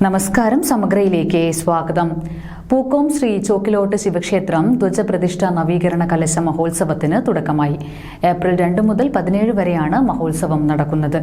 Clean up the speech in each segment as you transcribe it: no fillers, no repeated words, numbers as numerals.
നമസ്കാരം. സമഗ്രയിലേക്ക് സ്വാഗതം. പൂക്കോം ശ്രീ ചോക്കിലോട്ട് ശിവക്ഷേത്രം ധ്വജപ്രതിഷ്ഠ നവീകരണ കലശ മഹോത്സവത്തിന് തുടക്കമായി. ഏപ്രിൽ 2 മുതൽ 17 വരെയാണ് മഹോത്സവം നടക്കുന്നത്.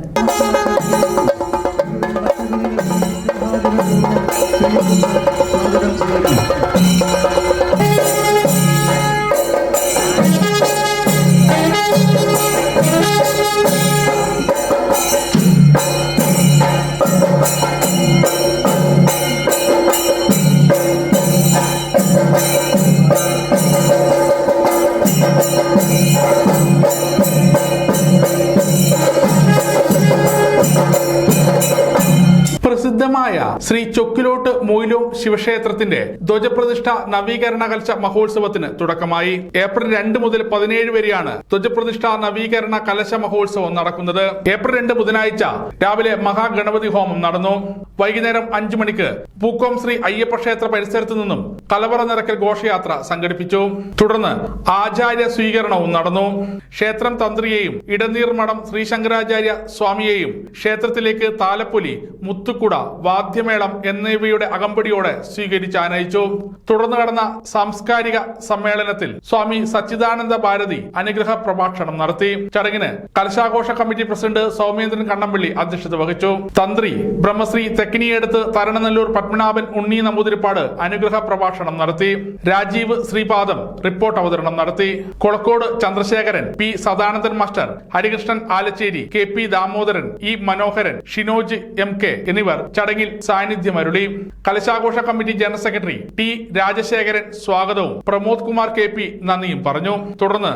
പ്രസിദ്ധമായ ശ്രീ ചൊക്കിലോട്ട് മൂയിലോം ശിവക്ഷേത്രത്തിന്റെ ധ്വജപ്രതിഷ്ഠ നവീകരണ കലശ മഹോത്സവത്തിന് തുടക്കമായി. ഏപ്രിൽ 2 മുതൽ 17 വരെയാണ് ധ്വജപ്രതിഷ്ഠ നവീകരണ കലശ മഹോത്സവം നടക്കുന്നത്. ഏപ്രിൽ 2 ബുധനാഴ്ച രാവിലെ മഹാഗണപതി ഹോമം നടന്നു. വൈകുന്നേരം 5 മണിക്ക് പൂക്കോം ശ്രീ അയ്യപ്പ ക്ഷേത്ര പരിസരത്തു നിന്നും കലവറ നിറക്കൽ ഘോഷയാത്ര സംഘടിപ്പിച്ചു. തുടർന്ന് ആചാര്യ സ്വീകരണവും നടന്നു. ക്ഷേത്രം തന്ത്രിയെയും ഇടനീർ മഠം ശ്രീശങ്കരാചാര്യ സ്വാമിയെയും ക്ഷേത്രത്തിലേക്ക് താലപ്പൊലി, മുത്തുക്കുട, വാദ്യമേളം എന്നിവയുടെ അകമ്പടിയോടെ സ്വീകരിച്ച് ആനയിച്ചു. തുടർന്ന് നടന്ന സാംസ്കാരിക സമ്മേളനത്തിൽ സ്വാമി സച്ചിദാനന്ദ ഭാരതി അനുഗ്രഹ പ്രഭാഷണം നടത്തി. ചടങ്ങിന് കലശാഘോഷ കമ്മിറ്റി പ്രസിഡന്റ് സൗമേന്ദ്രൻ കണ്ണമ്പള്ളി അധ്യക്ഷത വഹിച്ചു. തന്ത്രി ബ്രഹ്മശ്രീ തെക്കിനിയെടുത്ത് തരണനെല്ലൂർ പത്മനാഭൻ ഉണ്ണി നമ്പൂതിരിപ്പാട് അനുഗ്രഹ പ്രഭാഷണം നടത്തി. രാജീവ് ശ്രീപാദം റിപ്പോർട്ട് അവതരണം നടത്തി. Kolakkode Chandrasekharan, P Sadanandan master, Harikrishnan Alacheri, K P Damodaran, E Manoharan, Shinoj MK എന്നിവർ ചടങ്ങിൽ സാന്നിധ്യമരുളി. കലശാഘോഷ committee general secretary T Rajasekharan സ്വാഗതവും പ്രമോദ് കുമാർ KP നന്ദിയും പറഞ്ഞു. തുടർന്ന്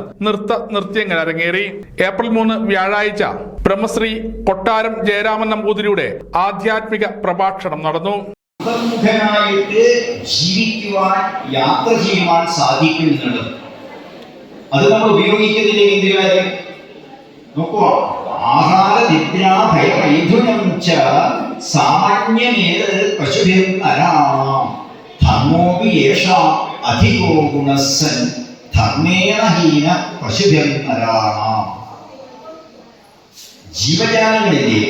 നൃത്യങ്ങൾ അരങ്ങേറി. ഏപ്രിൽ 3 വ്യാഴാഴ്ച ബ്രഹ്മശ്രീ കൊട്ടാരം ജയരാമൻ നമ്പൂതിരിയുടെ ആധ്യാത്മിക പ്രഭാഷണം നടന്നു. അന്തർമുഖനായിട്ട് ജീവിക്കുവാൻ, യാത്ര ചെയ്യുവാൻ സാധിക്കുന്നുണ്ട്. അത് നമ്മൾ ഉപയോഗിക്കുന്നില്ലെങ്കിൽ എന്ത് കാര്യം? നോക്കുക, ആഹാര നിദ്രാ ഭയമൈഥുനം ച സാമാന്യമേത് പശുഭിർ നരാണാം ധർമ്മോപി യേഷാം അധികോ ഗുണസ്സൻ ധർമ്മേണ ഹീന പശുഭിർ നരാണാം. ജീവജാലങ്ങളിലെ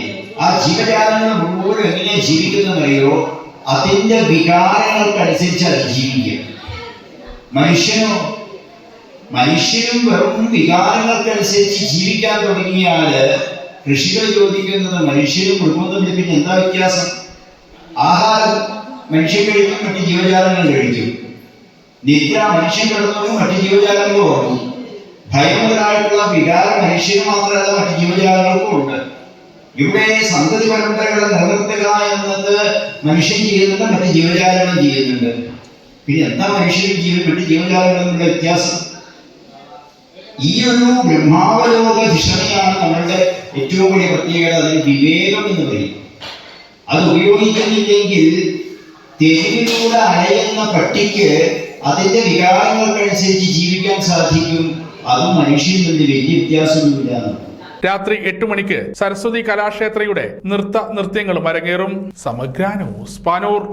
ആ ജീവജാലങ്ങൾ മുഴുവൻ എങ്ങനെ ജീവിക്കുന്നറിയോ? അതിന്റെ വികാരങ്ങൾക്കനുസരിച്ച് അത് ജീവിക്കും. മനുഷ്യനും വെറും വികാരങ്ങൾക്കനുസരിച്ച് ജീവിക്കാൻ തുടങ്ങിയാല് ഋഷികൾ ചോദിക്കുന്നത് മനുഷ്യനും മൃഗവും തമ്മിൽ പിന്നെ എന്താ വ്യത്യാസം? ആഹാരം മനുഷ്യൻ കഴിക്കും, മറ്റ് ജീവജാലങ്ങൾ കഴിക്കും. നിദ്ര മനുഷ്യൻ കിടന്നു, മറ്റ് ജീവജാലങ്ങൾ ഉറങ്ങും. ഭയം മുതലായിട്ടുള്ള വികാരം മനുഷ്യന് മാത്രമല്ല മറ്റ് ജീവജാലങ്ങൾക്കും ഉണ്ട്. ഇവിടെ സന്തതി പരമ്പരകളെ നിലനിർത്തുക എന്നത് മനുഷ്യൻ ചെയ്യുന്നുണ്ട്, മറ്റ് ജീവജാലങ്ങളും ചെയ്യുന്നുണ്ട്. പിന്നെ എന്താ മനുഷ്യനും മറ്റ് ജീവജാലങ്ങളുടെ വ്യത്യാസം? ഈ ഒരു ബ്രഹ്മാവലോക ധിഷണിയാണ് നമ്മളുടെ ഏറ്റവും വലിയ പ്രത്യേകത. അതിന് വിവേകം എന്ന് പറയും. അത് ഉപയോഗിക്കുന്നില്ലെങ്കിൽ തെരുവിലൂടെ അലയുന്ന പട്ടിക്ക് അതിന്റെ വികാരങ്ങൾക്കനുസരിച്ച് ജീവിക്കാൻ സാധിക്കും. അതും മനുഷ്യനിൽ നിന്ന് വലിയ വ്യത്യാസമൊന്നുമില്ല. രാത്രി 8 മണിക്ക് സരസ്വതി കലാക്ഷേത്രയുടെ നൃത്യങ്ങളും അരങ്ങേറും. സമഗ്ര ന്യൂസ്, പാനൂർ.